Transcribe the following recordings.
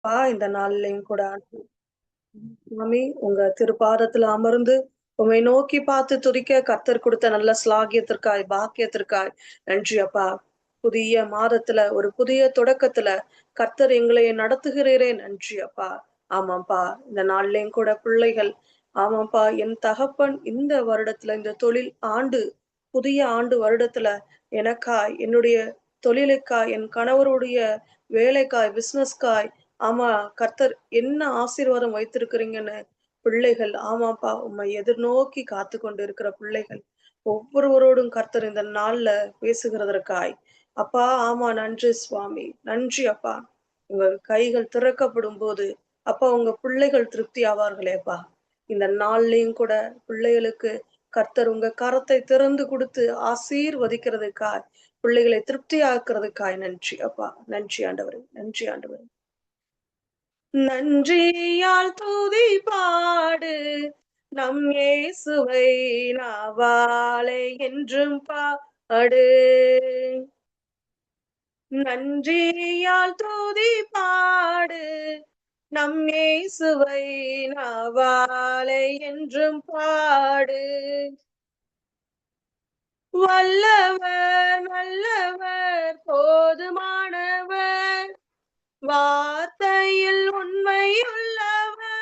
இந்த நாள்லயும் கூட மாமி உங்க திருப்பாதத்துல அமர்ந்து உம்மை நோக்கி பார்த்து துதிக்க கர்த்தர் கொடுத்த நல்ல ஸ்லாகியத்திற்காய் பாக்கியத்திற்காய் நன்றி அப்பா. புதிய மாதத்துல ஒரு புதிய தொடக்கத்துல கர்த்தர் எங்களை நடத்துகிறீரே நன்றி அப்பா. ஆமாப்பா, இந்த நாள்லயும் கூட பிள்ளைகள், ஆமாப்பா, என் தகப்பன் இந்த வருடத்துல இந்த தொழில் ஆண்டு புதிய ஆண்டு வருடத்துல எனக்காய் என்னுடைய தொழிலுக்காய் என் கணவருடைய வேலைக்காய் பிசினஸ்காய், ஆமா, கர்த்தர் என்ன ஆசீர்வாதம் வைத்திருக்கிறீங்கன்னு பிள்ளைகள், ஆமாப்பா, உம்மை எதிர்நோக்கி காத்து கொண்டு இருக்கிற பிள்ளைகள் ஒவ்வொருவரோடும் கர்த்தர் இந்த நாள்ல பேசுகிறதற்காய் அப்பா, ஆமா, நன்றி சுவாமி, நன்றி அப்பா. உங்க கைகள் திறக்கப்படும் போது அப்பா உங்க பிள்ளைகள் திருப்தி ஆவார்களேப்பா. இந்த நாள்லயும் கூட பிள்ளைகளுக்கு கர்த்தர் உங்க கரத்தை திறந்து கொடுத்து ஆசீர்வதிக்கிறதுக்காய் பிள்ளைகளை திருப்தி ஆக்குறதுக்காய் நன்றி அப்பா. நன்றி ஆண்டவரே, நன்றி ஆண்டவரே. நன்றியால் துதி பாடு நம் இயேசுவை நாவாலே என்றும் பாடு. நன்றியால் துதி பாடு நம் இயேசுவை நாவாலே என்றும் பாடு. வல்லவர் நல்லவர் போதுமானவர் வார்த்தையில் உண்மையுள்ளவர்.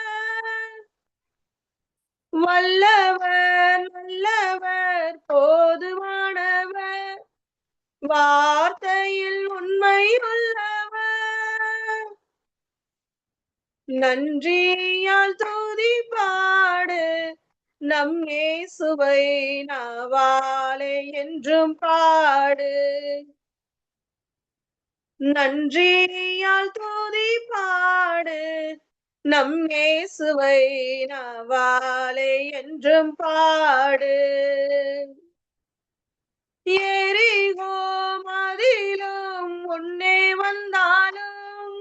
வல்லவர் நல்லவர் போதுமானவர் வார்த்தையில் உண்மையுள்ளவர். நன்றியால் துதி பாடு நம் இயேசுவை நாவாலே என்றும் பாடு. நன்றியால் துதி பாடு நம் இயேசுவை நாவாலே என்றும் பாடு. எரிகோ மதிலும் முன்னே வந்தாலும்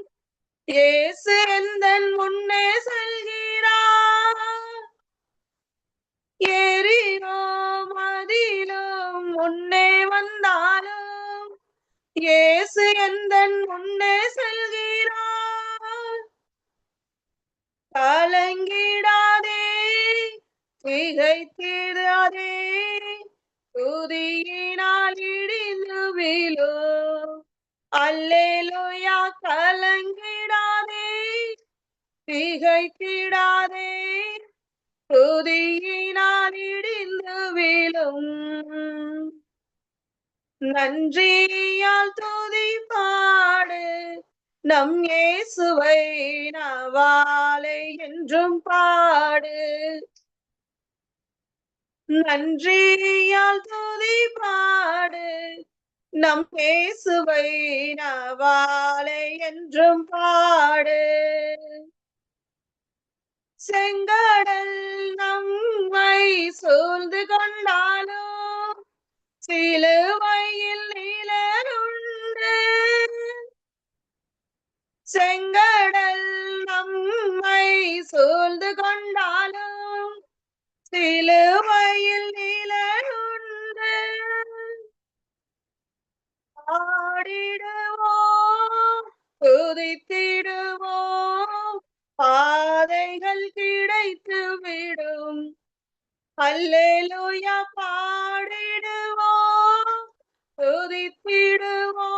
இயேசு எந்தன் முன்னே செல்கிறார். எரிகோ மதிலும் முன்னே வந்தாலும் இயேசு எந்தன் முன்னே செல்கிறார். கலங்கிடாதே திகைத்திடாதே துதியினால் இடிந்து விழும். அல்லேலூயா. கலங்கிடாதே திகைத்திடாதே துதியினால் இடிந்து விழும். நன்றியால் துதி பாடு நம் இயேசுவை நாவாலே என்றும் பாடு. நன்றியால் துதி பாடு நம் இயேசுவை நாவாலே என்றும் பாடு. செங்கடல் நம்மை சூழ்ந்து கொண்டாலும் சிலுவையில் நிழலுண்டு. செங்கடல் நம்மை சூழ்ந்து கொண்டாலும் சிலுவையில் நிழலுண்டு. பாடிடுவோம் துதித்திடுவோம் பாதைகள் கிடைத்து விடும். அல்லேலூயா. பாடிடுவோம் துதித்திடுவோம்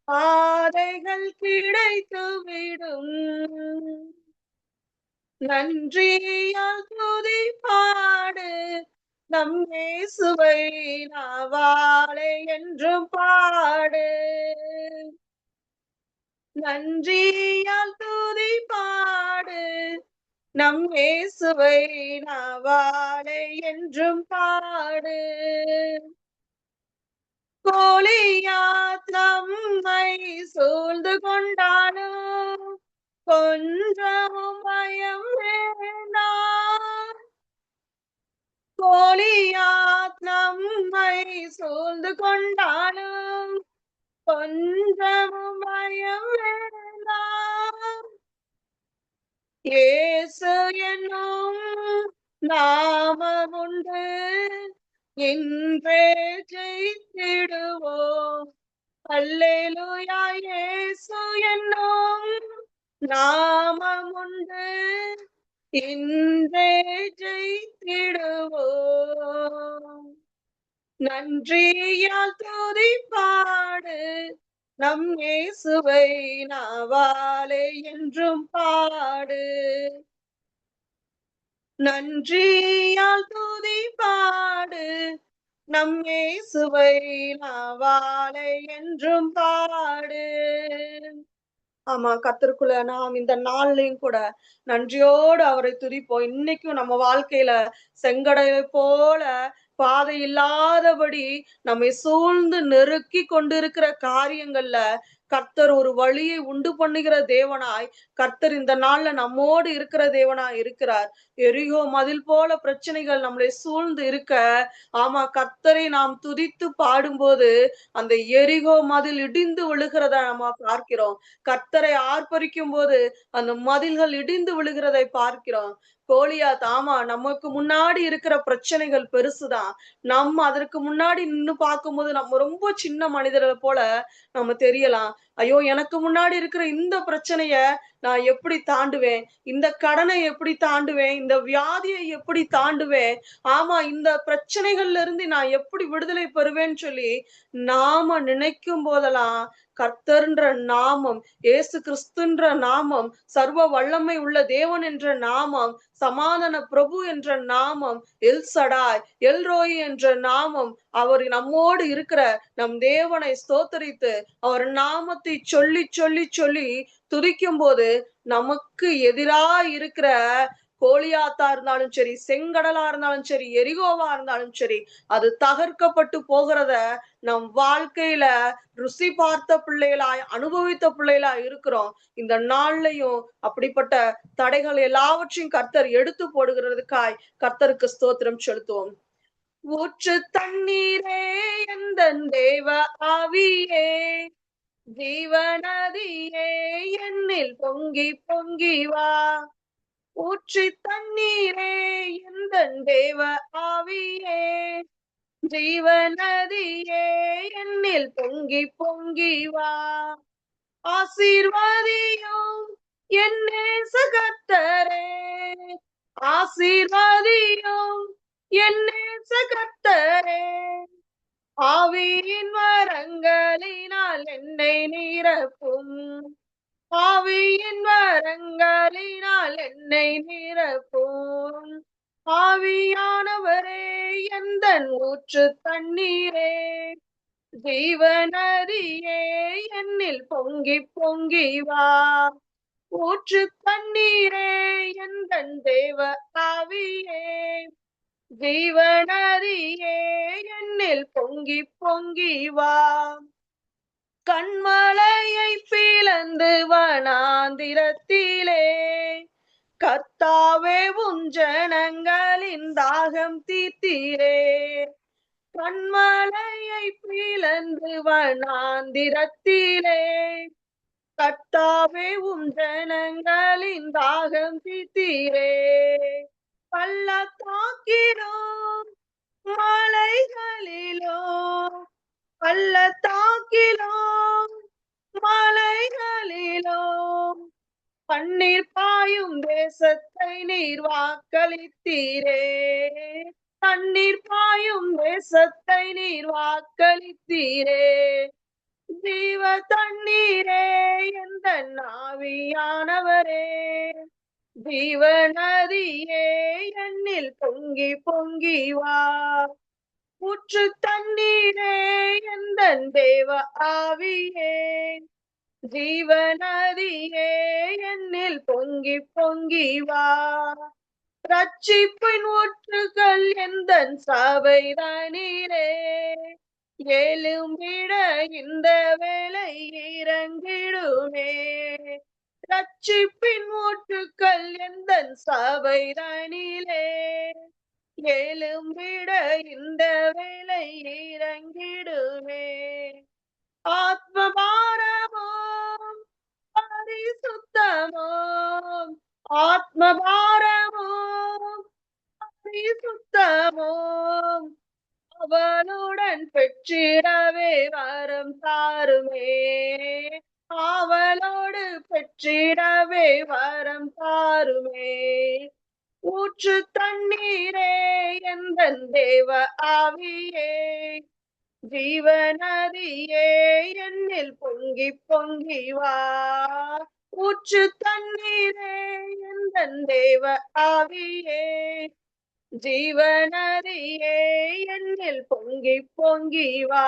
பாதைகள் கிடைத்து விடும். நன்றியால் துதி பாடு நம் இயேசுவை நாவாலே என்றும் பாடு. நன்றியால் துதி பாடு நம் இயேசுவை நாவாலே என்றும் பாடு. கோலியாத் நம்மை சூழ்ந்து கொண்டாலும் கொஞ்சமும் பயம் வேண்டாம். கோலியாத் நம்மை சூழ்ந்து கொண்டாலும் கொஞ்சமும் பயம் வேண்டாம். இயேசு என்னும் நாமம் உண்டு இன்றே ஜெயித்திடுவோம். அல்லேலூயா. இயேசு என்னும் நாமம் உண்டு இன்றே ஜெயித்திடுவோம். நன்றியால் துதி பாடு நம் இயேசுவை நாவாலே என்றும் பாடு. நன்றியால் துதி பாடு நம் இயேசுவை நாவாலே என்றும் பாடு. ஆமா, கர்த்தருக்குள்ள நாம் இந்த நாள்லயும் கூட நன்றியோடு அவரை துதிப்போம். இன்னைக்கும் நம்ம வாழ்க்கையில செங்கடலை போல பாதை இல்லாதபடி நம்மை சூழ்ந்து நெருக்கி கொண்டிருக்கிற காரியங்கள்ல கர்த்தர் ஒரு வழியை உண்டு பண்ணுகிற தேவனாய், கர்த்தர் இந்த நாள்ல நம்மோடு இருக்கிற தேவனாய் இருக்கிறார். எரிகோ மதில் போல பிரச்சனைகள் நம்மளை சூழ்ந்து இருக்க, ஆமா, கர்த்தரை நாம் துதித்து பாடும்போது அந்த எரிகோ மதில் இடிந்து விழுகிறத நம்ம பார்க்கிறோம். கர்த்தரை ஆர்ப்பரிக்கும் போது அந்த மதில்கள் இடிந்து விழுகிறதை பார்க்கிறோம். கோலியாத், ஆமா, நமக்கு முன்னாடி இருக்கிற பிரச்சனைகள் பெருசுதான். நம்ம அதற்கு முன்னாடி நின்னு பார்க்கும்போது நம்ம ரொம்ப சின்ன மனிதர்கள் போல நம்ம தெரியலாம். ஐயோ, எனக்கு முன்னாடி இருக்கிற இந்த பிரச்சனைய நான் எப்படி தாண்டுவேன்? இந்த கடனை எப்படி தாண்டுவேன்? இந்த வியாதியை எப்படி தாண்டுவேன்? ஆமா, இந்த பிரச்சனைகள்ல இருந்து நான் எப்படி விடுதலை பெறுவேன்னு சொல்லி நாம நினைக்கும் போதெல்லாம் கர்த்தர்ன்ற நாமம், இயேசு கிறிஸ்துன்ற நாமம், சர்வ வல்லமை உள்ள தேவன் என்ற நாமம், சமாதான பிரபு என்ற நாமம், எல் சடாய், எல் ரோயி என்ற நாமம், அவர் நம்மோடு இருக்கிற நம் தேவனை ஸ்தோத்தரித்து அவர் நாமத்தை சொல்லி சொல்லி சொல்லி துதிக்கும் போது நமக்கு எதிராய் இருக்கிற கோலியாத்தா இருந்தாலும் சரி, செங்கடலா இருந்தாலும் சரி, எரிகோவா இருந்தாலும் சரி, அது தகர்க்கப்பட்டு போகிறத நம் வாழ்க்கையில ருசி பார்த்த பிள்ளைகளாய், அனுபவித்த பிள்ளைகளாய் இருக்கிறோம். இந்த நாள்லயும் அப்படிப்பட்ட தடைகள் எல்லாவற்றையும் கர்த்தர் எடுத்து போடுகிறதுக்காய் கர்த்தருக்கு ஸ்தோத்திரம் செலுத்துவோம். ஊற்று தண்ணீரே எந்தன் தேவ ஆவியே, ஜீவநதியே என்னில் பொங்கி பொங்கி வா. ஊற்றி தண்ணீரே எந்தன் தேவ ஆவியே, ஜீவநதியே என்னில் பொங்கி பொங்கி வா. ஆசீர்வாதியும் என் நேச கர்த்தரே, ஆசீர்வாதியும் என் நேச கர்த்தரே, ஆவியின் வரங்களினால் என்னை நிரப்பும், ஆவியின் வரங்களினால் என்னை நிரப்பும். ஆவியானவரே எந்தன் ஊற்று தண்ணீரே, ஜீவநதியே என்னில் பொங்கி பொங்கி வா. ஊற்று தண்ணீரே எந்தன் தேவ ஆவியே, ஜீவநதியே என்னில் பொங்கி பொங்கி வா. கண்மலையை பிளந்து வனாந்திரத்திலே கர்த்தாவே உம் ஜனங்களின் தாகம் தீர்த்தீரே. கண்மலையை பிளந்து வனாந்திரத்திலே கர்த்தாவே உம் ஜனங்களின் தாகம் தீர்த்தீரே. பள்ளத்தாக்கிலும் மலைகளிலும், பள்ளத்தாக்கிலும் மலைகளிலும், பன்னீர் பாயும் தேசத்தை நீர் வாக்களித்தீரே. தண்ணீர் பாயும் தேசத்தை நீர் வாக்களித்தீரே. ஜீவ தண்ணீரே எந்தன் ஆவியானவரே, ஜீவநதியே என்னில் பொங்கி பொங்கி வா. ஊற்று தண்ணீரே எந்தன் தேவ ஆவியே, ஜீவநதியே என்னில் பொங்கி பொங்கி வா. ரட்சிப்பின் ஊற்றுகள் எந்தன் சபைதனிலே, எழும்பிட இந்த வேளை இறங்கிடுமே. ரட்சிப்பின் ஊற்றுக்கள் எந்தன் சபைதனிலே, எழும்பிட இந்த வேளை இறங்கிடுமே. ஆத்மபாரமும் பரிசுத்தமும், ஆத்மபாரமும் பரிசுத்தமும் அவளுடன் பெற்றிடவே வரம் தாருமே. அவளோடு பெற்றிடவே வரம் தாருமே. ஊற்று தண்ணீரே எந்தன் தேவ ஆவியே, ஜீவநதியே என்னில் பொங்கி பொங்கி வா. ஊற்று தண்ணீரே எந்தன் தேவ ஆவியே, ஜீவநதியே என்னில் பொங்கி பொங்கி வா.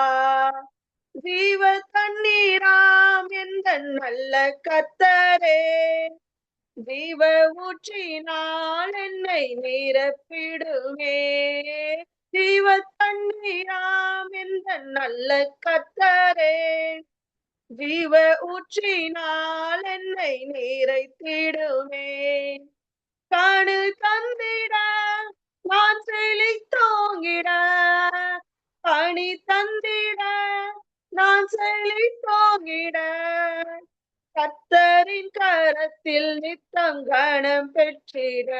ஜீவ தண்ணீராம் எந்தன் நல்ல கர்த்தரே, ஜீவ ஊற்றினால் என்னை நிரப்பிடுமே. ஜீவ தண்ணீராம் எந்தன் நல்ல கர்த்தரே, ஜீவ ஊற்றினால் என்னை நிறைத்திடுமே. கணு தந்திட நான் செழித்தோங்கிட, பணி தந்திட நான் செழித்தோங்கிட, கர்த்தரின் கரத்தில் நித்தம் கணம் பெற்றிட,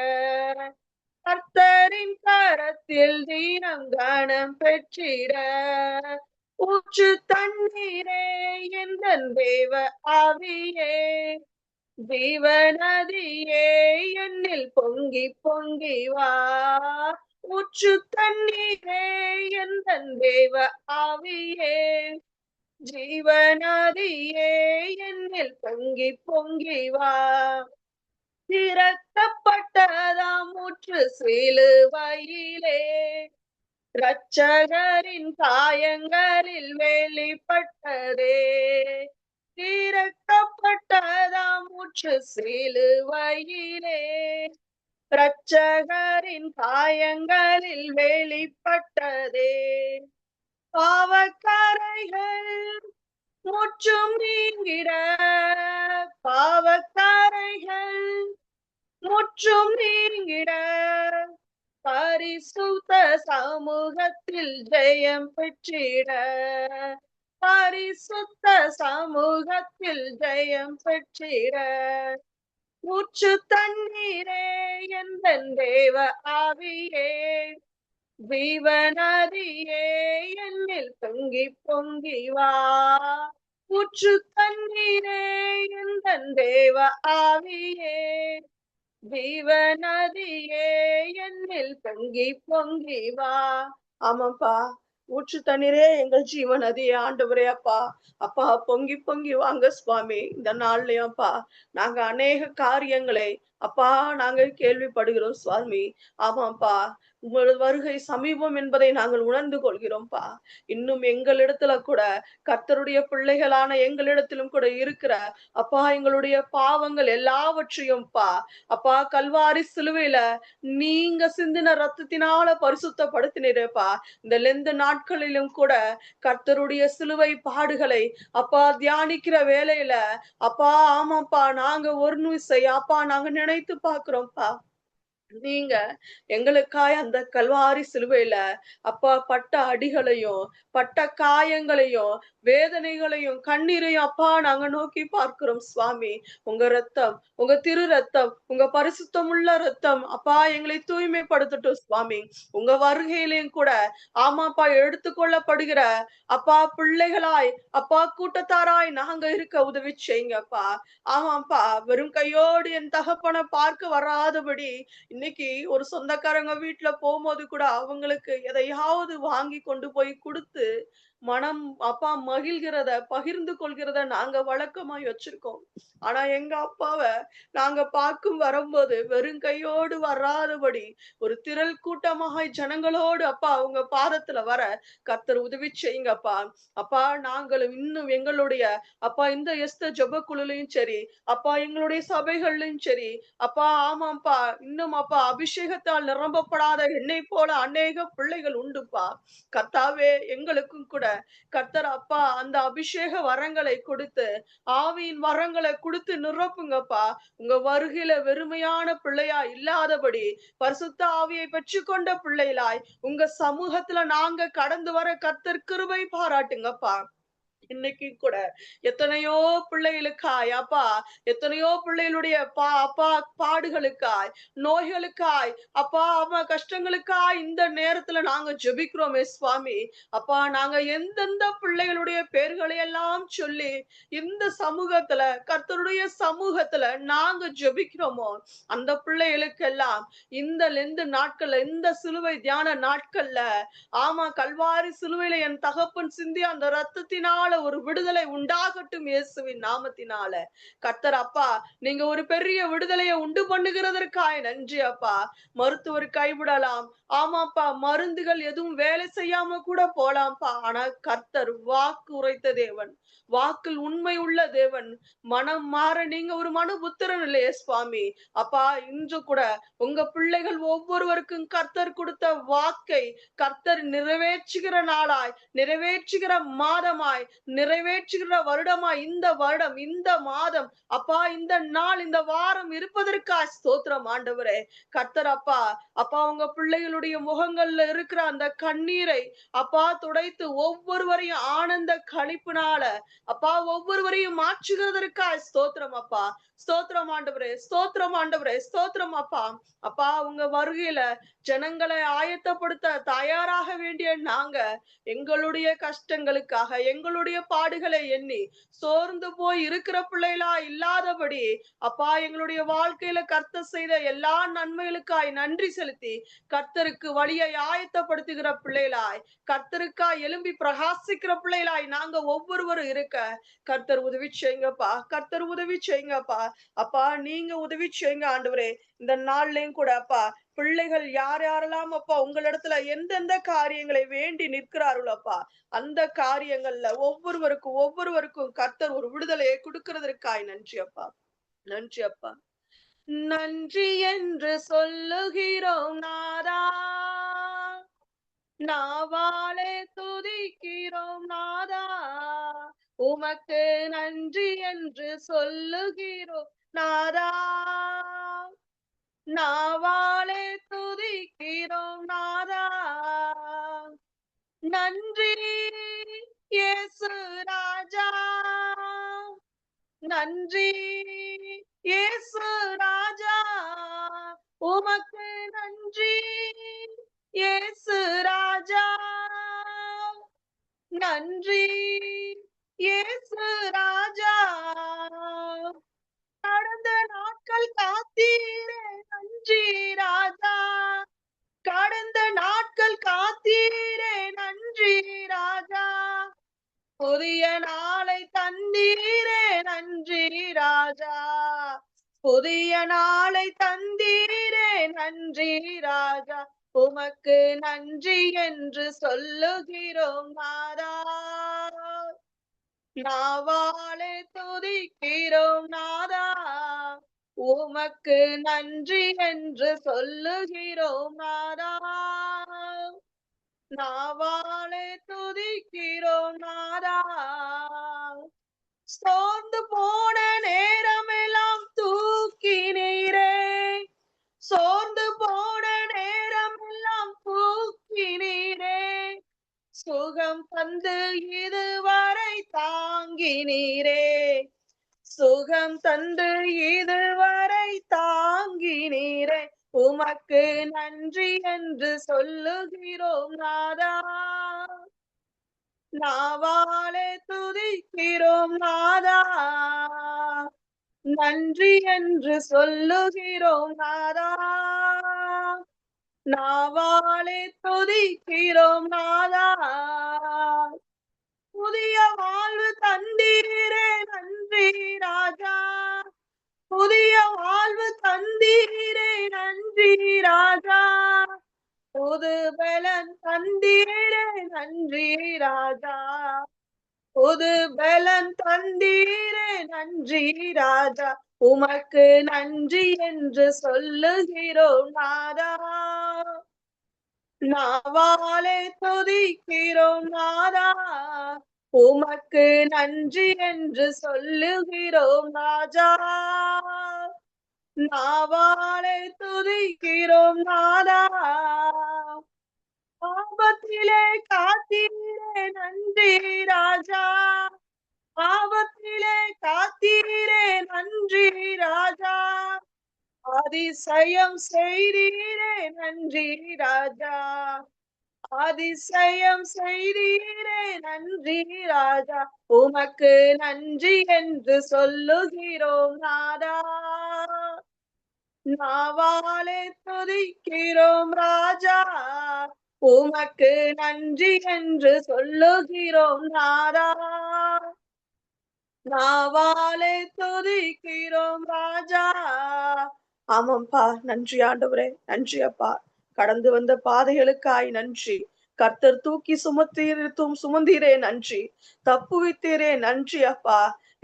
கர்த்தரின் கரத்தில் தீனம் கணம் பெற்றிட. ஊற்று தண்ணீரே எந்தன் தேவ ஆவியே, ஜீவநதியே என்னில் பொங்கி பொங்கி வா. ஊற்று தண்ணீரே எந்தன் தேவ ஆவியே, ஜீவநதியே என்னில் பொங்கி பொங்கி வா. திறக்கப்பட்டதாம் ஊற்று சிலுவையிலே, இரட்சகரின் காயங்களில் வெளிப்பட்டதே. திறக்கப்பட்டதாம் ஊற்று சிலுவையிலே, இரட்சகரின் காயங்களில் வெளிப்பட்டதே. பாவக்கரைகள் முற்றும் நீங்கிட, பாவக்கரைகள் முற்றும் நீங்கிட, பரிசுத்த சமூகத்தில் ஜெயம் பெற்றிட, பரிசுத்த சமூகத்தில் ஜெயம் பெற்றிட. ஊற்று தண்ணீரே எந்தன் தேவ ஆவியே, ஜீவநதியே என்னில் பொங்கி பொங்கி வா. ஊற்று தண்ணீரே எந்தன் தேவ ஆவியே, ஜீவநதியே என்னில் பொங்கி பொங்கி வா. ஆமாப்பா, ஊற்று தண்ணீரே எங்கள் ஜீவநதியே ஆண்டவரே. அப்பா அப்பா பொங்கி பொங்கி வாங்க சுவாமி. இந்த நாள்லயும் அப்பா நாங்க அநேக காரியங்களை அப்பா நாங்க கேள்விப்படுகிறோம் சுவாமி. ஆமாப்பா, உங்களது வருகை சமீபம் என்பதை நாங்கள் உணர்ந்து கொள்கிறோம்ப்பா. இன்னும் எங்களிடத்துல கூட கர்த்தருடைய பிள்ளைகளான எங்களிடத்திலும் கூட இருக்கிற அப்பா எங்களுடைய பாவங்கள் எல்லாவற்றையும்ப்பா அப்பா கல்வாரி சிலுவையில நீங்க சிந்தின ரத்தத்தினால பரிசுத்தப்படுத்தினீரேப்பா. இந்த லெந்து நாட்களிலும் கூட கர்த்தருடைய சிலுவை பாடுகளை அப்பா தியானிக்கிற வேலையில அப்பா ஆமாப்பா நாங்க ஒரு நிமிஷம் அப்பா நாங்க நினைத்து பார்க்கிறோம்ப்பா. நீங்க எங்களுக்காய் அந்த கல்வாரி சிலுவையில அப்பா பட்ட அடிகளையும் பட்ட காயங்களையும் வேதனைகளையும் கண்ணீரையும் அப்பா நாங்க நோக்கி பார்க்கிறோம் சுவாமி. உங்க ரத்தம், உங்க திரு ரத்தம், உங்க பரிசுத்தமுள்ள ரத்தம் அப்பா எங்களை தூய்மைப்படுத்தட்டும் சுவாமி. உங்க வருகையிலையும் கூட ஆமாப்பா எடுத்துக்கொள்ளப்படுகிற அப்பா பிள்ளைகளாய் அப்பா கூட்டத்தாராய் நாங்க இருக்க உதவி செய்யுங்கப்பா. ஆமாப்பா, வெறும் கையோடு என் தகப்பனை பார்க்க வராதபடி இன்னைக்கு ஒரு சொந்தக்காரங்க வீட்டுல போகும்போது கூட அவங்களுக்கு எதையாவது வாங்கி கொண்டு போய் கொடுத்து மனம் அப்பா மகிழ்கிறத பகிர்ந்து கொள்கிறத நாங்க வழக்கமாய் வச்சிருக்கோம். ஆனா எங்க அப்பாவை நாங்க பார்க்கும் வரும்போது வெறும் கையோடு வராதபடி ஒரு திரள் கூட்டமாய் ஜனங்களோடு அப்பா அவங்க பாதத்துல வர கர்த்தர் உதவி செய்யுங்கப்பா. அப்பா நாங்களும் இன்னும் எங்களுடைய அப்பா இந்த எஸ்தர் ஜெப குழுலையும் சரி அப்பா எங்களுடைய சபைகள்லயும் சரி அப்பா ஆமாப்பா இன்னும் அப்பா அபிஷேகத்தால் நிரம்பப்படாத என்னை போல அநேக பிள்ளைகள் உண்டுப்பா. கர்த்தாவே எங்களுக்கும் கூட கர்த்தர் அப்பா அந்த அபிஷேக வரங்களை கொடுத்து ஆவியின் வரங்களை கொடுத்து நிரப்புங்கப்பா. உங்க வருகையில வெறுமையான பிள்ளையா இல்லாதபடி பரிசுத்த ஆவியை பெற்றுக்கொண்ட பிள்ளைகளாய் உங்க சமூகத்துல நாங்க கடந்து வர கர்த்தர் கிருபை பாராட்டுங்கப்பா. இன்னைக்கு கூட எத்தனையோ பிள்ளைகளுக்காய் அப்பா, எத்தனையோ பிள்ளைகளுடைய அப்பா பாடுகளுக்காய், நோய்களுக்காய், அப்பா அம்மா கஷ்டங்களுக்காய் இந்த நேரத்துல நாங்க ஜெபிக்கிறோமே சுவாமி. அப்பா நாங்க எந்தெந்த பிள்ளைகளுடைய பெயர்களை எல்லாம் சொல்லி இந்த சமூகத்துல, கர்த்தருடைய சமூகத்துல நாங்க ஜெபிக்கிறோமோ அந்த பிள்ளைகளுக்கெல்லாம் இந்த நாட்கள்ல, இந்த சிலுவை தியான நாட்கள்ல, ஆமா கல்வாரி சிலுவையில என் தகப்பன் சிந்திய அந்த ரத்தத்தினால ஒரு விடுதலை உண்டாகட்டும் இயேசுவின் நாமத்தினால. கர்த்தர் அப்பா, நீங்க ஒரு பெரிய விடுதலையை உண்டு பண்ணுகிறதற்காய் நன்றி அப்பா. மருத்துவர் கைவிடலாம், ஆமாப்பா மருந்துகள் எதுவும் வேலை செய்யாம கூட போலாம்ப்பா. ஆனா கர்த்தர் வாக்கு உரைத்த தேவன், வாக்கில் உண்மை உள்ள தேவன். மனம் மாற நீங்க ஒரு மனுபுத்திரன் இல்லையே சுவாமி. அப்பா இன்று கூட உங்க பிள்ளைகள் ஒவ்வொருவருக்கும் கர்த்தர் கொடுத்த வாக்கை கர்த்தர் நிறைவேற்றுகிற நாளாய், நிறைவேற்றுகிற மாதமாய், நிறைவேற்றுகிற வருடமாய், இந்த வருடம், இந்த மாதம், அப்பா இந்த நாள், இந்த வாரம் இருப்பதற்காய் ஸ்தோத்திரம் ஆண்டவரே. கர்த்தர் அப்பா, அப்பா உங்க பிள்ளைகளுடைய முகங்கள்ல இருக்கிற அந்த கண்ணீரை அப்பா துடைத்து ஒவ்வொருவரையும் ஆனந்த களிப்பினால அப்பா ஒவ்வொருவரையும் மாற்றுகிறதற்காய் ஸ்தோத்திரம் அப்பா. ஸ்தோத்திரம் ஆண்டவரே, ஸ்தோத்திரம் ஆண்டவரே, ஸ்தோத்திரம் அப்பா. அப்பா உங்க வருகையில ஜனங்களை ஆயத்தப்படுத்த தயாராக வேண்டிய நாங்க எங்களுடைய கஷ்டங்களுக்காக, எங்களுடைய பாடுகளை எண்ணி சோர்ந்து போய் இருக்கிற பிள்ளைகளா இல்லாதபடி அப்பா எங்களுடைய வாழ்க்கையில கர்த்தர் செய்த எல்லா நன்மைகளுக்காய் நன்றி செலுத்தி கர்த்தருக்கு வழியை ஆயத்தப்படுத்துகிற பிள்ளைகளாய், கர்த்தருக்காய் எழும்பி பிரகாசிக்கிற பிள்ளைகளாய் நாங்க ஒவ்வொருவரும் இருக்க கர்த்தர் உதவி செய்யுங்கப்பா, கர்த்தர் உதவி செய்யுங்கப்பா. அப்பா நீங்க உதவி செய்யுங்க ஆண்டவரே. இந்த நாள்லயும் கூட அப்பா பிள்ளைகள் யார் யாரெல்லாம் அப்பா உங்களிடத்துல எந்தெந்த காரியங்களை வேண்டி நிற்கிறார்களோ அப்பா அந்த காரியங்கள்ல ஒவ்வொருவருக்கும் கர்த்தர் ஒரு விடுதலையை கொடுக்கிறதற்காய் நன்றி அப்பா, நன்றி அப்பா. நன்றி என்று சொல்லுகிறோம் நாதா, நாவாலே துதிக்கிறோம் நாதா, உமக்கு நன்றி என்று சொல்லுகிறோம் நாதா, நாவாலே துதிக்கிறோம் நாதா. நன்றி இயேசு ராஜா, நன்றி இயேசு ராஜா, உமக்கு நன்றி இயேசு ராஜா, நன்றி இயேசு ராஜா. கடந்த நாட்கள் காத்தீரே நன்றி ராஜா, கடந்த நாட்கள் காத்தீரே நன்றி ராஜா, புதிய நாளை தந்தீரே நன்றி ராஜா, புதிய நாளை தந்தீரே நன்றி ராஜா, உமக்கு நன்றி என்று சொல்லுகிறோம் நாதா, நாவாலே துதிக்கிறோம் நாதா, உமக்கு நன்றி என்று சொல்லுகிறோம் நாதா, நாவாலே துதிக்கிறோம் நாதா. சோர்ந்து போன நேரமெல்லாம் தூக்கினீரே, சோர்ந்து போன நேரமெல்லாம் தூக்கினீரே, சுகம் தந்து இதுவரை தாங்கினீரே, சுகம் தந்து இதுவரை தாங்கினீரே, உமக்கு நன்றி என்று சொல்லுகிறோம் நாதா, நாவாலே துதிக்கிறோம் நாதா, நன்றி என்று சொல்லுகிறோம் நாதா, நாவாலே துதிக்கிறோம் நாதா. புதிய வாழ்வு தந்தீரே நன்றி ராஜா, புதிய வாழ்வு தந்தீரே நன்றி ராஜா, புது பலன் தந்தீரே நன்றி ராஜா, புது பலன் தந்தீரே நன்றி ராஜா, உமக்கு நன்றி என்று சொல்லுகிறோம் நாதா, நாவாலே துதிக்கிறோம் நாதா, உமக்கு நன்றி என்று சொல்லுகிறோம் ராஜா, நாவாலே துதிக்கிறோம் நாதா. ஆபத்திலே காத்தீரே நன்றி ராஜா, நன்றி ராஜா. அதிசயம் செய்தீரே நன்றி ராஜா. அதிசயம் செய்தீரே நன்றி ராஜா. உமக்கு நன்றி என்று சொல்லுகிறோம் நாதா. நாவாலே துதிக்கிறோம் ராஜா. உமக்கு நன்றி என்று சொல்லுகிறோம் நாதா. நாவாலே துதிக்கிறோம் ராஜா. ஆமாப்பா, நன்றி ஆண்டவரே, நன்றி அப்பா. கடந்து வந்த பாதைகளுக்காய் நன்றி. கர்த்தர் தூக்கி சுமந்தீரே நன்றி. தப்புவித்தீரே நன்றி அப்பா.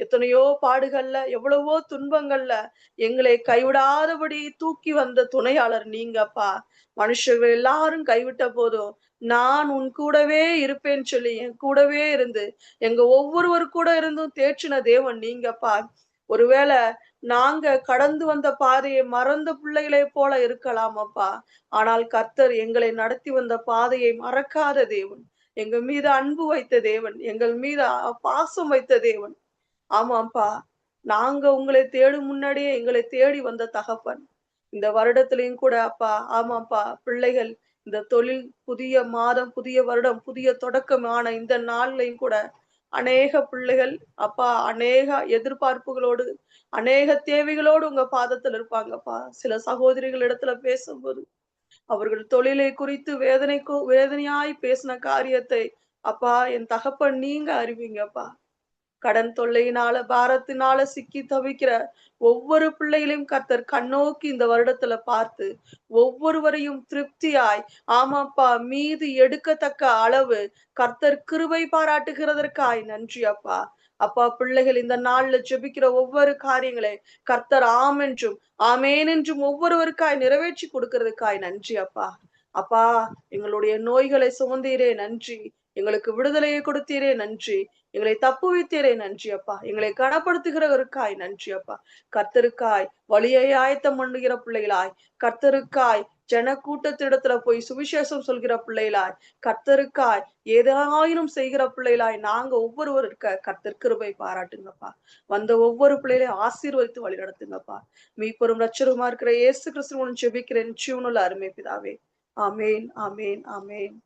எத்தனையோ பாடுகள்ல, எவ்வளவோ துன்பங்கள்ல எங்களை கைவிடாதபடி தூக்கி வந்த துணையாளர் நீங்கப்பா. மனுஷர்கள் எல்லாரும் கைவிட்ட போதும் நான் உன் கூடவே இருப்பேன்னு சொல்லி என் கூடவே இருந்து எங்க ஒவ்வொருவர் கூட இருந்தும் தேற்றின தேவன் நீங்கப்பா. ஒருவேளை நாங்க கடந்து வந்த பாதையை மறந்த பிள்ளைகளை போல இருக்கலாம் அப்பா. ஆனால் கர்த்தர் எங்களை நடத்தி வந்த பாதையை மறக்காத தேவன், எங்க மீது அன்பு வைத்த தேவன், எங்கள் மீது பாசம் வைத்த தேவன். ஆமாப்பா, நாங்க உங்களை தேடும் முன்னாடியே எங்களை தேடி வந்த தகப்பன். இந்த வருடத்திலையும் கூட அப்பா, ஆமாப்பா, பிள்ளைகள் இந்த தொழில் புதிய மாதம், புதிய வருடம், புதிய தொடக்கமான இந்த நாள்லையும் கூட அநேக பிள்ளைகள் அப்பா, அநேக எதிர்பார்ப்புகளோடு, அநேக தேவைகளோடு உங்க பாதத்தில் இருப்பாங்கப்பா. சில சகோதரிகள் இடத்துல பேசும்போது அவர்கள் தொழிலை குறித்து வேதனையாய் பேசின காரியத்தை அப்பா, என் தகப்பன் நீங்க அறிவீங்கப்பா. கடன் தொல்லையினால, பாரத்தினால சிக்கி தவிக்கிற ஒவ்வொரு பிள்ளைகளையும் கர்த்தர் கண்ணோக்கி இந்த வருடத்துல பார்த்து ஒவ்வொருவரையும் திருப்தியாய், ஆமாப்பா, மீது எடுக்கத்தக்க அளவு கர்த்தர் கிருபை பாராட்டுகிறதற்காய் நன்றி அப்பா. அப்பா, பிள்ளைகள் இந்த நாள்ல ஜெபிக்கிற ஒவ்வொரு காரியங்களை கர்த்தர் ஆம் என்றும் ஆமேன் என்றும் ஒவ்வொருவருக்காய் நிறைவேற்றி கொடுக்கிறதுக்காய் நன்றி அப்பா. அப்பா, எங்களுடைய நோய்களை சுமந்தீரே நன்றி. எங்களுக்கு விடுதலையை கொடுத்தீரே நன்றி. எங்களை தப்புவித்தீரே நன்றி அப்பா. எங்களை கனப்படுத்துகிறவருக்காய் நன்றி அப்பா. கர்த்தருக்காய் வழியை ஆயத்தம் பண்ணுகிற பிள்ளைகளாய், கர்த்தருக்காய் ஜன கூட்டத்திடத்துல போய் சுவிசேஷம் சொல்கிற பிள்ளைகளாய், கர்த்தருக்காய் ஏதாயினும் செய்கிற பிள்ளைகளாய் நாங்க ஒவ்வொருவர் இருக்க கர்த்தர் கிருபை பாராட்டுங்கப்பா. வந்த ஒவ்வொரு பிள்ளைகளையும் ஆசீர்வதித்து வழி நடத்துங்கப்பா. மீட்பரும் ரட்சகருமா இருக்கிற இயேசு கிறிஸ்துவின் ஜெபிக்கிறேன் ஜீவனுள்ள அருமை பிதாவே. ஆமேன், ஆமேன், ஆமேன்.